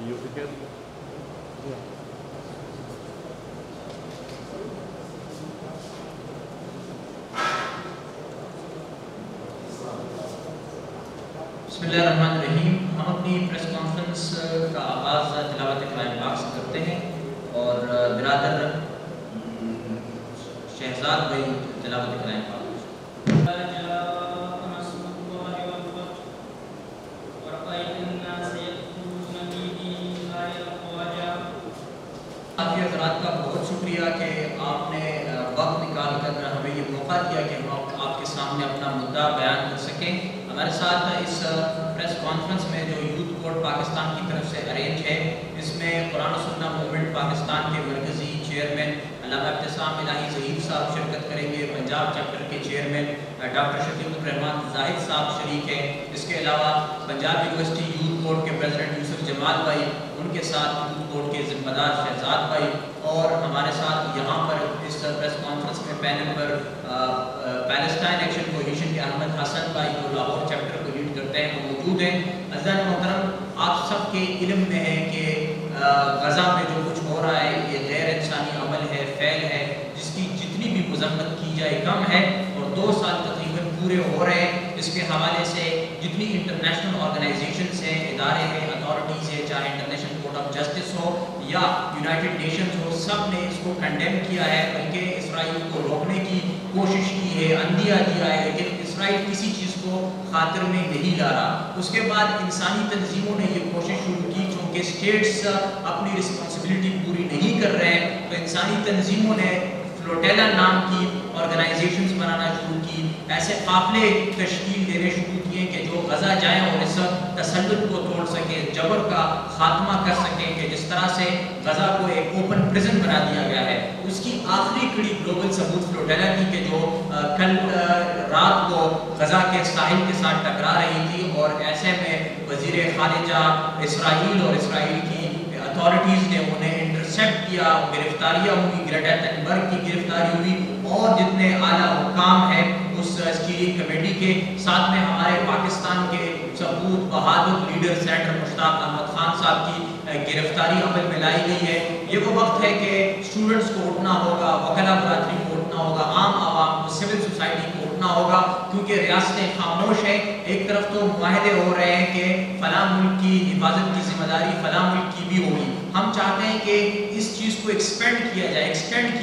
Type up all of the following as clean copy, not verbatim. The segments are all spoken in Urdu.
بسم اللہ الرحمن الرحیم. ہم اپنی پریس کانفرنس کا آغاز تلاوت کلام پاک سے کرتے ہیں اور برادر شہزاد بھائی تلاوت کلام پاک. آپ حضرات کا بہت شکریہ کہ آپ نے وقت نکال کر ہمیں یہ موقع دیا کہ ہم آپ کے سامنے اپنا مدعا بیان کر سکیں. ہمارے ساتھ اس پریس کانفرنس میں جو یوتھ کورٹ پاکستان کی طرف سے ارینج ہے، اس میں قرآن و سنہ موومنٹ پاکستان کے مرکزی چیئرمین علامہ ابتسام الہی ظہیر صاحب شرکت کریں گے. پنجاب چیپٹر کے چیئرمین ڈاکٹر شفیق الرحمان زاہد صاحب شریک ہیں. اس کے علاوہ پنجاب یونیورسٹی یوتھ کورٹ کے پریزیڈنٹ یوسف جمال بھائی، ان کے ساتھ یوتھ کورٹ کے ذمہ دار شہزاد بھائی، اور ہمارے ساتھ یہاں پر اس پریس کانفرنس میں پینل پر پیلسٹائن ایکشن کولیشن کے احمد حسن بھائی جو لاہور چیپٹر کو لیڈ کرتے ہیں وہ موجود ہیں. عزیزان محترم، آپ سب کے علم میں ہے کہ غزہ میں جو کچھ ہو رہا ہے یہ غیر انسانی عمل ہے، فعل ہے، جس کی جتنی بھی مذمت کی جائے کم ہے. اور 2 سال تقریباً پورے ہو رہے ہیں. اس کے حوالے سے جتنی انٹرنیشنل آرگنائزیشنس ہیں، ادارے ہیں، اتھارٹیز ہیں، چاہے انٹرنیشنل کورٹ آف جسٹس ہو یا یونائٹڈ نیشنز ہو، سب نے اس کو کنڈیم کیا ہے، بلکہ اسرائیل کو روکنے کی کوشش کی ہے، اندیا دیا ہے، لیکن اسرائیل کسی چیز کو خاطر میں نہیں لا رہا. اس کے بعد انسانی تنظیموں نے یہ کوشش شروع کی، چونکہ اسٹیٹس اپنی رسپانسبلٹی پوری نہیں کر رہے ہیں، تو انسانی تنظیموں نے فلوٹیلا نام کی آرگنائزیشنز بنانا شروع کی، ایسے قافلے تشکیل دینے شروع کیے کہ جو غزہ جائیں اور اس تسلط کو توڑ سکیں، جبر کا خاتمہ کر سکیں، کہ جس طرح سے غزہ کو ایک اوپن پرزن بنا دیا گیا ہے. اس کی آخری کڑی گلوبل ثبوت فلوٹیلا کی کہ جو کل رات کو غزہ کے ساحل کے ساتھ ٹکرا رہی تھی، اور ایسے میں وزیر خارجہ اسرائیل اور اسرائیل کی اتھارٹیز نے انہیں انٹرسیپٹ کیا، گرفتاریاں ہوئی، گریٹا تھنبرگ کی گرفتاری ہوئی، اور جتنے اعلیٰ حکام ہیں اس اسٹیئرنگ کمیٹی کے ساتھ میں ہمارے پاکستان کے ثبوت بہادر لیڈر سینیٹر مشتاق احمد خان صاحب کی گرفتاری عمل میں لائی گئی ہے. یہ وہ وقت ہے کہ اسٹوڈنٹس کو اٹھنا ہوگا، وکلا برادری کو اٹھنا ہوگا، عام عوام کو، سول سوسائٹی کو اٹھنا ہوگا، کیونکہ ریاستیں خاموش ہیں. ایک طرف تو معاہدے ہو رہے ہیں کہ فلاں ملک کی حفاظت کی ذمہ داری فلاں ملک کی بھی ہوگی. ہم چاہتے ہیں کہ اس چیز کو ایکسٹینڈ کیا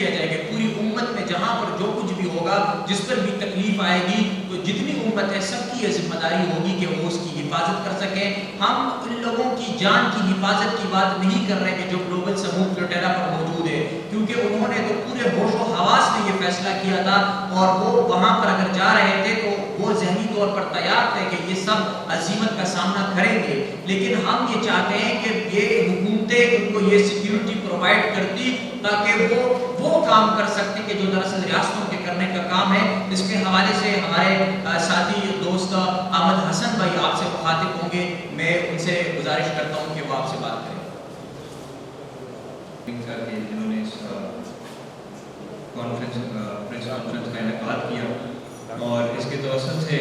جائے کہ پوری امت میں جہاں پر جو کچھ بھی ہوگا، جس پر بھی تکلیف آئے گی، تو جتنی امت ہے سب کی یہ ذمہ داری ہوگی کہ وہ اس کی حفاظت کر سکیں. ہم ان لوگوں کی جان کی حفاظت کی بات نہیں کر رہے کہ جو گلوبل ثبوت فلوٹیلا پر موجود ہے، کیونکہ انہوں نے تو پورے ہوش و حواس میں یہ فیصلہ کیا تھا، اور وہ وہاں پر اگر جا رہے تھے تو وہ ذہنی طور پر تیار تھے کہ یہ سب عظیمت کا سامنا کریں گے. لیکن ہم یہ چاہتے ہیں کہ یہ حکومتیں ان کو یہ سیکیورٹی پرووائڈ کرتی تاکہ وہ کام کر سکتے کہ جو دراصل ریاستوں کے کرنے کا کام ہے. اس کے حوالے سے ہمارے ساتھی دوست احمد حسن بھائی آپ سے مخاطب ہوں گے. میں ان سے گزارش کرتا ہوں کہ وہ آپ سے بات کریں. جنہوں نے اس پریس کانفرنس کا انعقاد کیا، اور اس کے توسط سے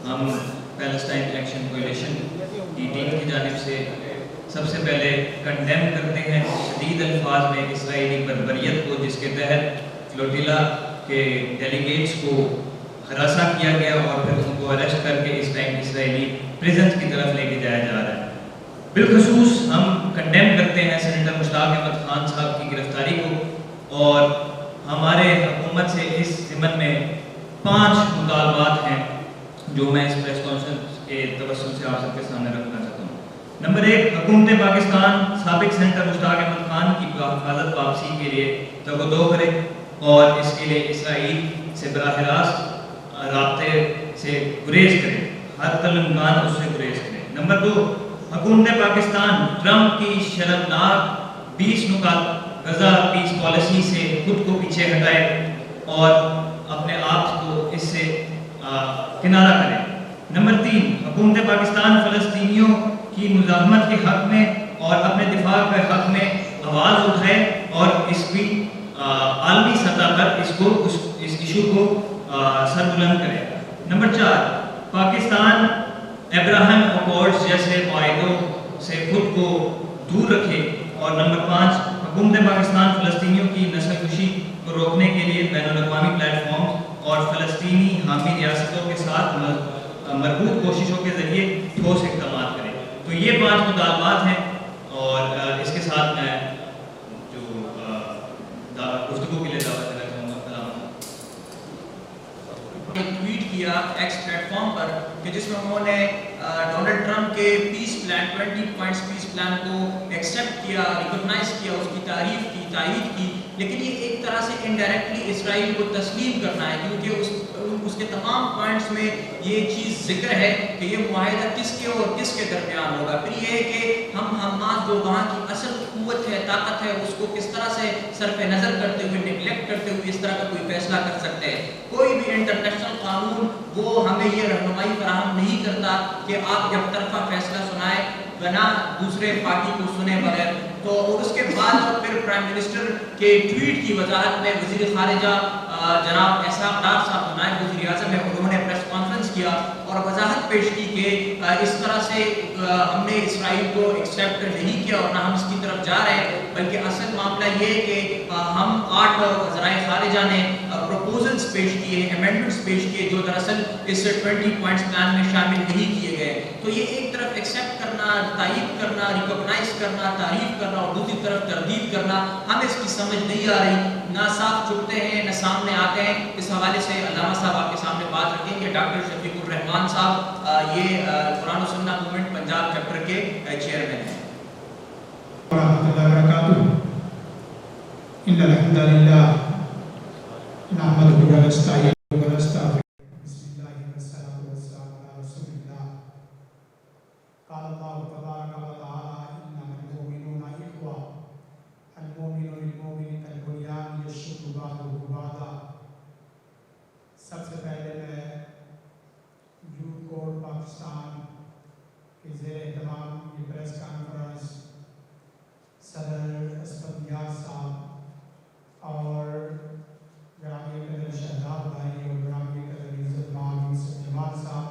ہم پیلسٹائن ایکشن کولیشن کی ٹیم کی جانب سے سب سے پہلے کنڈیم کرتے ہیں شدید الفاظ میں اسرائیلی بربریت کو، جس کے تحت فلوٹیلا کے ڈیلیگیٹس کو ہراساں کیا گیا اور پھر ان کو اریسٹ کر کے اس ٹائم اسرائیلی پریزنس کی طرف لے کے جایا جا رہا ہے. بالخصوص ہم کنڈیم کرتے ہیں سینیٹر مشتاق احمد خان صاحب کی گرفتاری کو، اور ہمارے حکومت سے اس ضمن میں 5 مطالبات ہیں جو میں اس پریس کانفرنس کے توسط سے آپ سب کے سامنے رکھنا چاہتا ہوں. نمبر 1، حکومت پاکستان سابق سینیٹر مشتاق احمد خان کی حفاظت واپسی کے لیے جہد کرے، اور اس کے لیے اسرائیل سے براہ راست رابطے سے گریز کرے، ہر امکان اس سے گریز کرے. نمبر 2، حکومت پاکستان ٹرمپ کی شرمناک 20 نکات غزہ پیس پالیسی سے خود کو پیچھے ہٹائے اور اپنے آپ کو اس سے کنارہ کرے. نمبر 3، حکومت پاکستان فلسطینیوں کی مزاحمت کے حق میں اور اپنے دفاع کے حق میں آواز اٹھائے اور اس کی عالمی سطح پر اس ایشو کو سر بلند کرے. نمبر 4، پاکستان ابراہیم اکارڈز جیسے معاہدوں سے خود کو دور رکھے، اور نمبر 5 حکومت پاکستان فلسطینیوں کی نسل کشی کو روکنے کے لیے بین الاقوامی پلیٹ فارم اور فلسطینی حامی ریاستوں کے ساتھ مربوط کوششوں کے ذریعے ٹھوس اقدامات کرے۔ تو یہ 5 مطالبات ہیں، اور اس کے ساتھ میں جو گفتگو کے لیے دعوت دینا چاہوں گا۔ ایک ٹویٹ کیا ایکس پلیٹ فارم پر کہ جس میں انہوں نے ڈونلڈ ٹرمپ کے پیس پلان 20 پوائنٹس پیس پلان کو ایکسیپٹ کیا، ریکگنائز کیا، اس کی تعریف کی، تائید کی، لیکن یہ ایک طرح سے انڈائریکٹلی اسرائیل کو تسلیم کرنا ہے، کیونکہ اس کے تمام پوائنٹس میں یہ چیز ذکر ہے کہ یہ معاہدہ کس کے اور کس کے درمیان ہوگا۔ پھر یہ ہے کہ ہم حماس جو وہاں کی اصل قوت ہے، طاقت ہے، اس کو کس طرح سے صرف نظر کرتے ہوئے، نیگلیکٹ کرتے ہوئے اس طرح کا کوئی فیصلہ کر سکتے ہیں۔ کوئی بھی انٹرنیشنل قانون وہ ہمیں یہ رہنمائی فراہم نہیں کرتا کہ آپ یک طرفہ فیصلہ سنائیں بنا دوسرے پارٹی کو سنے بغیر۔ تو اور اس کے بعد پھر پرائم منسٹر کے ٹویٹ کی وضاحت میں وزیر خارجہ جناب اسحاق ڈار صاحب نائب وزیر اعظم ہیں، انہوں نے پریس کانفرنس کیا اور وضاحت پیش کی کہ اس طرح سے ہم نے اسرائیل کو ایکسیپٹ نہیں کیا اور نہ ہم اس کی طرف جا رہے ہیں، بلکہ اصل معاملہ یہ ہے کہ ہم 8 وزرائے خارجہ نے پروپوزلز پیش کیے، امینڈمنٹس پیش کیے جو دراصل اس 20 پوائنٹس پلان میں شامل نہیں کیے گئے۔ تو یہ ایک طرف ایکسیپٹ کرنا، تائید کرنا، ریکگنائز کرنا، تعریف کرنا، اور دوسری طرف تردید کرنا، ہمیں اس کی سمجھ نہیں آ رہی، نہ صاف چکتے ہیں نہ سامنے آتے ہیں۔ اس حوالے سے علامہ صاحب آپ کے سامنے بات رکھیں کہ ڈاکٹر شفیق الرحمان صاحب یہ قرآن و سنہ موومنٹ پنجاب چیپٹر کے چیئرمین ہیں۔ ورحمۃ اللہ وبرکاتہ۔ ان الحمد للہ نحمدہ ونستعینہ ونستغفرہ۔ بسم اللہ والصلاۃ والسلام علی رسول اللہ۔ قال اللہ تبارک و تعالی انما المؤمنون اخوہ المؤمن للمؤمن کالبنیان یشد بعضہ بعضا۔ سب سے پہلے میں یوتھ کور پاکستان کے زیر اہتمام یہ پریس کانفرنس صدر اسفد نیاز صاحب اور گرامی قدر شہزاد بھائی اور گرامی قدر عزت مآب یوسف جمال صاحب،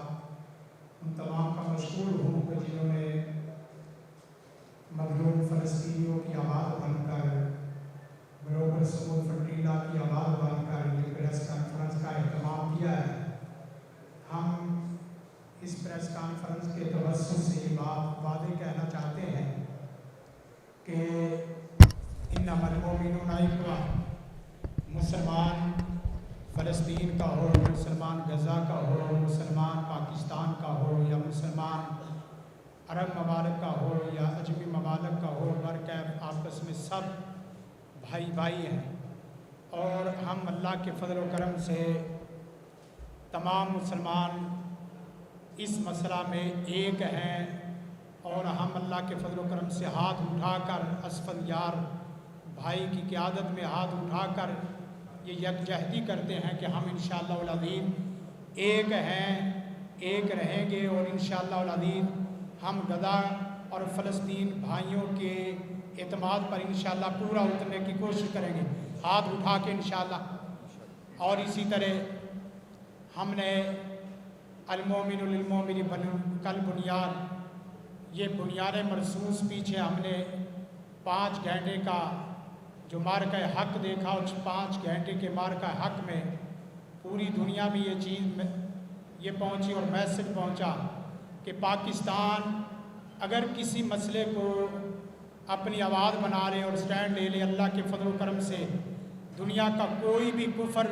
ان تمام کا مشکور ہوں کہ جنہوں نے مظلوم فلسطینیوں کی آواز بن کر، گلوبل سمود فٹیلا کی آواز بن کر یہ پریس کانفرنس کا اہتمام کیا ہے۔ ہم اس پریس کانفرنس کے توسط سے یہ بات واضح کہنا چاہتے ہیں کہ انما المؤمنون اخوہ، مسلمان فلسطین کا ہو، مسلمان غزہ کا ہو، مسلمان پاکستان کا ہو، یا مسلمان عرب ممالک کا ہو یا عجمی ممالک کا ہو، برکیف آپس میں سب بھائی بھائی ہیں، اور ہم اللہ کے فضل و کرم سے تمام مسلمان اس مسئلہ میں ایک ہیں، اور ہم اللہ کے فضل و کرم سے ہاتھ اٹھا کر اسفل یار بھائی کی قیادت میں ہاتھ اٹھا کر یہ یکجہتی کرتے ہیں کہ ہم انشاءاللہ العزیز ایک ہیں، ایک رہیں گے، اور انشاءاللہ العزیز ہم غزہ اور فلسطین بھائیوں کے اعتماد پر انشاءاللہ پورا اترنے کی کوشش کریں گے، ہاتھ اٹھا کے انشاءاللہ۔ اور اسی طرح ہم نے المؤمن للمؤمن کالبنیان، یہ بنیاد مرصوص پیچھے ہم نے 5 گھنٹے کا جو مارکہ حق دیکھا، اس 5 گھنٹے کے مارکہ حق میں پوری دنیا میں یہ چیز یہ پہنچی اور میسج پہنچا کہ پاکستان اگر کسی مسئلے کو اپنی آواز بنا لے اور سٹینڈ لے لے، اللہ کے فضل و کرم سے دنیا کا کوئی بھی کفر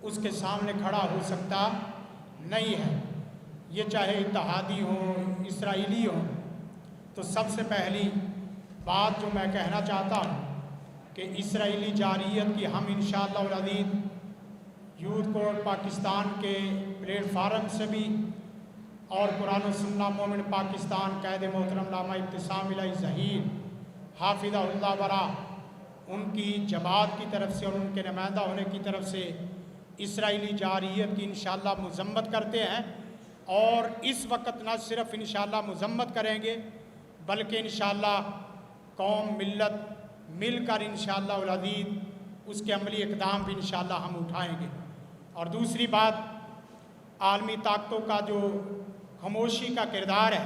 اس کے سامنے کھڑا ہو سکتا نہیں ہے، یہ چاہے اتحادی ہوں، اسرائیلی ہوں۔ تو سب سے پہلی بات جو میں کہنا چاہتا ہوں کہ اسرائیلی جارحیت کی ہم انشاءاللہ العزیز یوتھ کور پاکستان کے پلیٹ فارم سے بھی، اور قرآن و سنہ مومنٹ پاکستان قائد محترم علامہ ابتسام الہی ظہیر حافظہ اللہ ورا، ان کی جماعت کی طرف سے اور ان کے نمائندہ ہونے کی طرف سے اسرائیلی جارحیت کی انشاءاللہ مذمت کرتے ہیں، اور اس وقت نہ صرف انشاءاللہ مذمت کریں گے بلکہ انشاءاللہ قوم ملت مل کر انشاءاللہ العزیز اس کے عملی اقدام بھی انشاءاللہ ہم اٹھائیں گے۔ اور دوسری بات، عالمی طاقتوں کا جو خاموشی کا کردار ہے،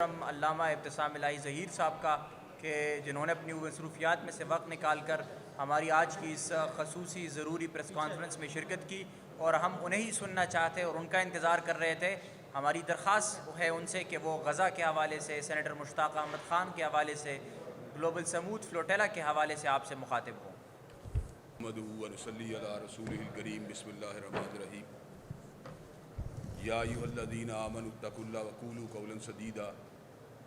علامہ ابتسام الہی ظہیر صاحب کا کہ جنہوں نے اپنی مصروفیات میں سے وقت نکال کر ہماری آج کی اس خصوصی ضروری پریس کانفرنس میں شرکت کی، اور ہم انہیں ہی سننا چاہتے اور ان کا انتظار کر رہے تھے۔ ہماری درخواست ہے ان سے کہ وہ غزہ کے حوالے سے، سینیٹر مشتاق احمد خان کے حوالے سے، گلوبل سمود فلوٹیلا کے حوالے سے آپ سے مخاطب ہوں۔ نحمدہ و نصلی علی رسولہ الکریم، بسم اللہ الرحمن الرحیم۔ یا ایھا الذین آمنوا اتقوا اللہ وقولوا قولا سدیدا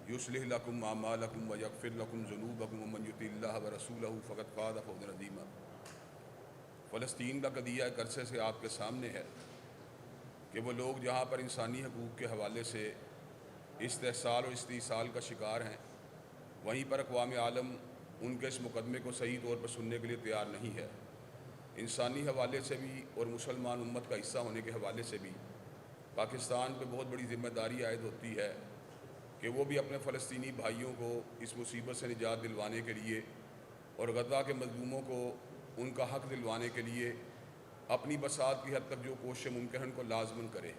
یصلح لکم اعمالکم ویغفر لکم ذنوبکم ومن یطع اللہ ورسولہ فقد فاز فوزا عظیما۔ فلسطین کا قضیہ ایک عرصے سے آپ کے سامنے ہے کہ وہ لوگ جہاں پر انسانی حقوق کے حوالے سے استحصال اور استئصال کا شکار ہیں، وہیں پر اقوام عالم ان کے اس مقدمے کو صحیح طور پر سننے کے لیے تیار نہیں ہے۔ انسانی حوالے سے بھی اور مسلمان امت کا حصہ ہونے کے حوالے سے بھی پاکستان پہ بہت بڑی ذمہ داری عائد ہوتی ہے کہ وہ بھی اپنے فلسطینی بھائیوں کو اس مصیبت سے نجات دلوانے کے لیے اور غزہ کے مظلوموں کو ان کا حق دلوانے کے لیے اپنی بساط کی حد تک جو کوشش ممکن ہے ان کو لازماً کرے۔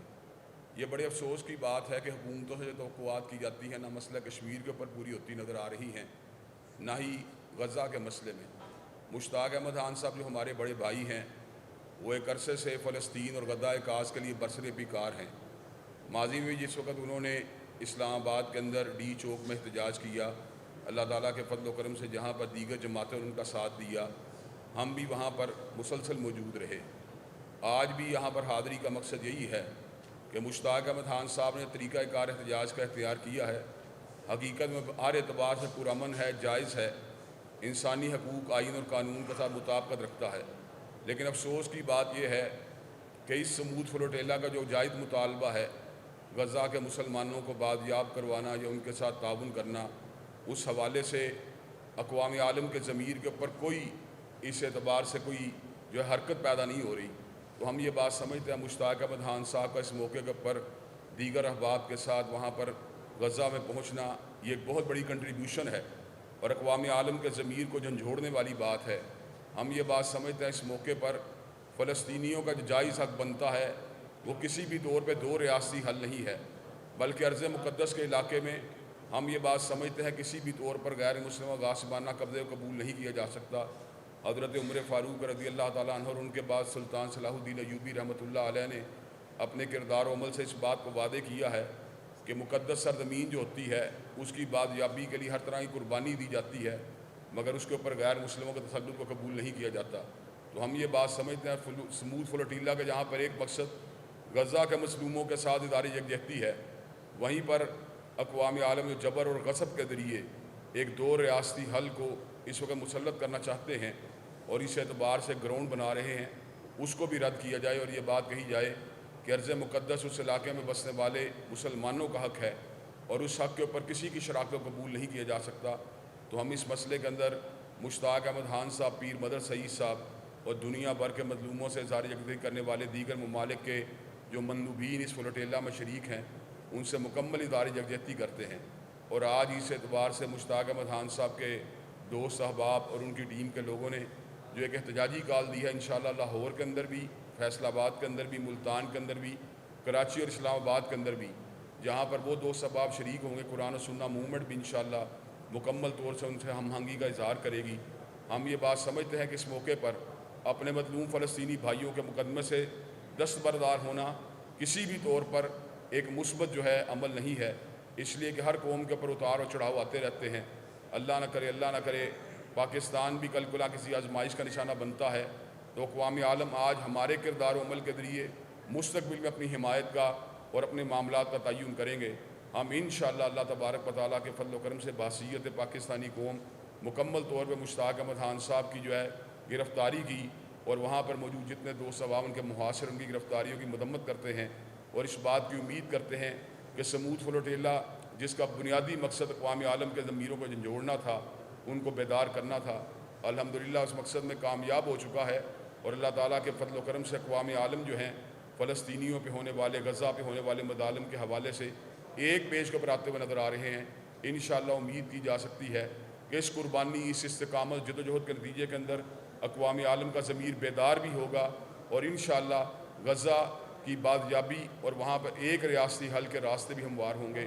یہ بڑے افسوس کی بات ہے کہ حکومتوں سے جو توقعات کی جاتی ہیں نہ مسئلہ کشمیر کے اوپر پوری ہوتی نظر آ رہی ہیں، نہ ہی غزہ کے مسئلے میں۔ مشتاق احمد خان صاحب جو ہمارے بڑے بھائی ہیں، وہ ایک عرصے سے فلسطین اور غزہ کاز کے لیے برسر پیکار ہیں۔ ماضی میں جس وقت انہوں نے اسلام آباد کے اندر ڈی چوک میں احتجاج کیا، اللہ تعالیٰ کے فضل و کرم سے جہاں پر دیگر جماعتیں ان کا ساتھ دیا، ہم بھی وہاں پر مسلسل موجود رہے۔ آج بھی یہاں پر حاضری کا مقصد یہی ہے کہ مشتاق احمد خان صاحب نے طریقہ کار احتجاج کا اختیار کیا ہے، حقیقت میں ہر اعتبار سے پرامن ہے، جائز ہے، انسانی حقوق، آئین اور قانون کے ساتھ مطابقت رکھتا ہے۔ لیکن افسوس کی بات یہ ہے کہ اس سمود فلوٹیلا کا جو جائز مطالبہ ہے غزہ کے مسلمانوں کو بازیاب کروانا یا ان کے ساتھ تعاون کرنا، اس حوالے سے اقوام عالم کے ضمیر کے اوپر کوئی اس اعتبار سے کوئی جو ہے حرکت پیدا نہیں ہو رہی۔ تو ہم یہ بات سمجھتے ہیں مشتاق احمد خان صاحب کا اس موقع کے اوپر دیگر احباب کے ساتھ وہاں پر غزہ میں پہنچنا یہ ایک بہت بڑی کنٹریبیوشن ہے اور اقوام عالم کے ضمیر کو جھنجھوڑنے والی بات ہے۔ ہم یہ بات سمجھتے ہیں اس موقع پر فلسطینیوں کا جو جائز حق بنتا ہے وہ کسی بھی طور پہ دو ریاستی حل نہیں ہے، بلکہ ارض مقدس کے علاقے میں ہم یہ بات سمجھتے ہیں کسی بھی طور پر غیر مسلمہ غاصبانہ قبضے کو قبول نہیں کیا جا سکتا۔ حضرت عمر فاروق رضی اللہ تعالیٰ عنہ اور ان کے بعد سلطان صلاح الدین ایوبی رحمۃ اللہ علیہ نے اپنے کردار و عمل سے اس بات کو وعدے کیا ہے کہ مقدس سرزمین جو ہوتی ہے اس کی بازیابی کے لیے ہر طرح کی قربانی دی جاتی ہے، مگر اس کے اوپر غیر مسلموں کے تسلط کو قبول نہیں کیا جاتا۔ تو ہم یہ بات سمجھتے ہیں سمود فلوٹیلا کا جہاں پر ایک مقصد غزہ کے مظلوموں کے ساتھ ادارے یکجہتی ہے، وہیں پر اقوام عالم جو جبر اور غصب کے ذریعے ایک دو ریاستی حل کو اس وقت مسلط کرنا چاہتے ہیں اور اس اعتبار سے گراؤنڈ بنا رہے ہیں، اس کو بھی رد کیا جائے اور یہ بات کہی جائے کہ ارض مقدس اس علاقے میں بسنے والے مسلمانوں کا حق ہے اور اس حق کے اوپر کسی کی شراکت کو قبول نہیں کیا جا سکتا۔ تو ہم اس مسئلے کے اندر مشتاق احمد خان صاحب، پیر مدر سعید صاحب اور دنیا بھر کے مظلوموں سے اظہار یکجہتی کرنے والے دیگر ممالک کے جو مندوبین اس فلوٹیلا میں شریک ہیں ان سے مکمل اظہار یکجہتی کرتے ہیں۔ اور آج اس اعتبار سے مشتاق احمد خان صاحب کے دوست احباب اور ان کی ٹیم کے لوگوں نے جو ایک احتجاجی کال دی ہے، انشاءاللہ لاہور کے اندر بھی، فیصل آباد کے اندر بھی، ملتان کے اندر بھی، کراچی اور اسلام آباد کے اندر بھی، جہاں پر وہ دوست احباب شریک ہوں گے، قرآن و سنہ موومنٹ بھی انشاءاللہ مکمل طور سے ان سے ہم آہنگی کا اظہار کرے گی۔ ہم یہ بات سمجھتے ہیں کہ اس موقع پر اپنے مظلوم فلسطینی بھائیوں کے مقدمے سے دستبردار ہونا کسی بھی طور پر ایک مثبت جو ہے عمل نہیں ہے، اس لیے کہ ہر قوم کے اوپر اتار و چڑھاؤ آتے رہتے ہیں۔ اللہ نہ کرے پاکستان بھی کل کلا کسی آزمائش کا نشانہ بنتا ہے، تو اقوام عالم آج ہمارے کردار و عمل کے ذریعے مستقبل میں اپنی حمایت کا اور اپنے معاملات کا تعین کریں گے۔ ہم انشاءاللہ اللہ تبارک و تعالیٰ کے فضل و کرم سے بحیثیت پاکستانی قوم مکمل طور پہ مشتاق احمد خان صاحب کی جو ہے گرفتاری کی اور وہاں پر موجود جتنے دوست احباب ان کے محاصر ان کی گرفتاریوں کی مذمت کرتے ہیں اور اس بات کی امید کرتے ہیں کہ سمود فلوٹیلا جس کا بنیادی مقصد اقوام عالم کے ضمیروں کو جھنجھوڑنا تھا، ان کو بیدار کرنا تھا، الحمدللہ اس مقصد میں کامیاب ہو چکا ہے۔ اور اللہ تعالیٰ کے فضل و کرم سے اقوام عالم جو ہیں فلسطینیوں پہ ہونے والے، غزہ پہ ہونے والے مظالم کے حوالے سے ایک پیج کے اوپر آتے ہوئے نظر آ رہے ہیں۔ انشاءاللہ امید کی جا سکتی ہے کہ اس قربانی، اس استقامت، جد و جہد کے نتیجے کے اندر اقوام عالم کا ضمیر بیدار بھی ہوگا اور انشاءاللہ غزہ کی بازیابی اور وہاں پر ایک ریاستی حل کے راستے بھی ہموار ہوں گے۔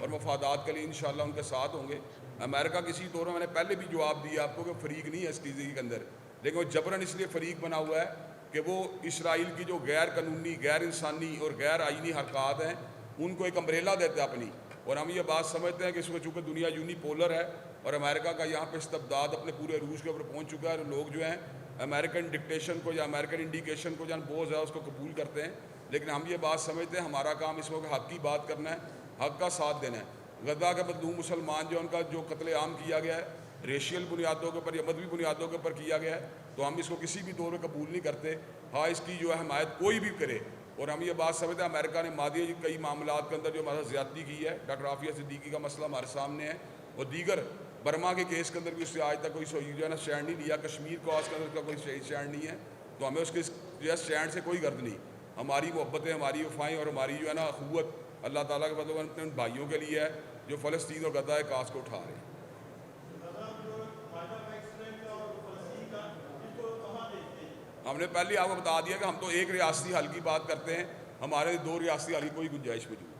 اور مفادات کے لیے انشاءاللہ ان کے ساتھ ہوں گے. امریکہ کسی طور میں نے پہلے بھی جواب دیا آپ کو کہ فریق نہیں ہے اس چیز کے اندر، لیکن وہ جبراً اس لیے فریق بنا ہوا ہے کہ وہ اسرائیل کی جو غیر قانونی، غیر انسانی اور غیر آئینی حرکات ہیں ان کو ایک امبریلا دیتے ہیں اپنی. اور ہم یہ بات سمجھتے ہیں کہ اس میں چونکہ دنیا یونی پولر ہے اور امریکہ کا یہاں پہ استبداد اپنے پورے عروج کے اوپر پہنچ چکا ہے، اور لوگ جو ہیں امریکن ڈکٹیشن کو یا امریکن انڈیکیشن کو جہاں بہت زیادہ اس کو قبول کرتے ہیں. لیکن ہم یہ بات سمجھتے ہیں ہمارا کام اس وقت حق کی بات کرنا ہے، حق کا ساتھ دینا ہے. غزہ کے مظلوم مسلمان جو ان کا جو قتل عام کیا گیا ہے ریشیل بنیادوں کے اوپر یا مذہبی بنیادوں کے اوپر کیا گیا ہے، تو ہم اس کو کسی بھی طور پہ قبول نہیں کرتے. ہاں اس کی جو ہے حمایت کوئی بھی کرے، اور ہم یہ بات سمجھتے ہیں امریکہ نے ماضی کئی معاملات کے اندر جو ہمارا زیادتی کی ہے، ڈاکٹر عافیہ صدیقی کا مسئلہ ہمارے سامنے ہے، اور دیگر برما کے کیس کے اندر بھی اس سے آج تک کوئی جو ہے نا اسٹینڈ نہیں لیا. کشمیر کاس کے اندر کا کوئی اسٹینڈ نہیں ہے، تو ہمیں اس کے جو ہے اسٹینڈ سے کوئی غرض نہیں. ہماری محبتیں، ہماری وفائیں اور ہماری جو ہے نا اخوت اللہ تعالیٰ کے بدلے میں ان بھائیوں کے لیے ہے جو فلسطین اور غزہ کاس کو اٹھا رہے ہیں. ہم نے پہلے آپ کو بتا دیا کہ ہم تو ایک ریاستی حل کی بات کرتے ہیں، ہمارے 2 ریاستی حل کی کوئی گنجائش موجود نہیں.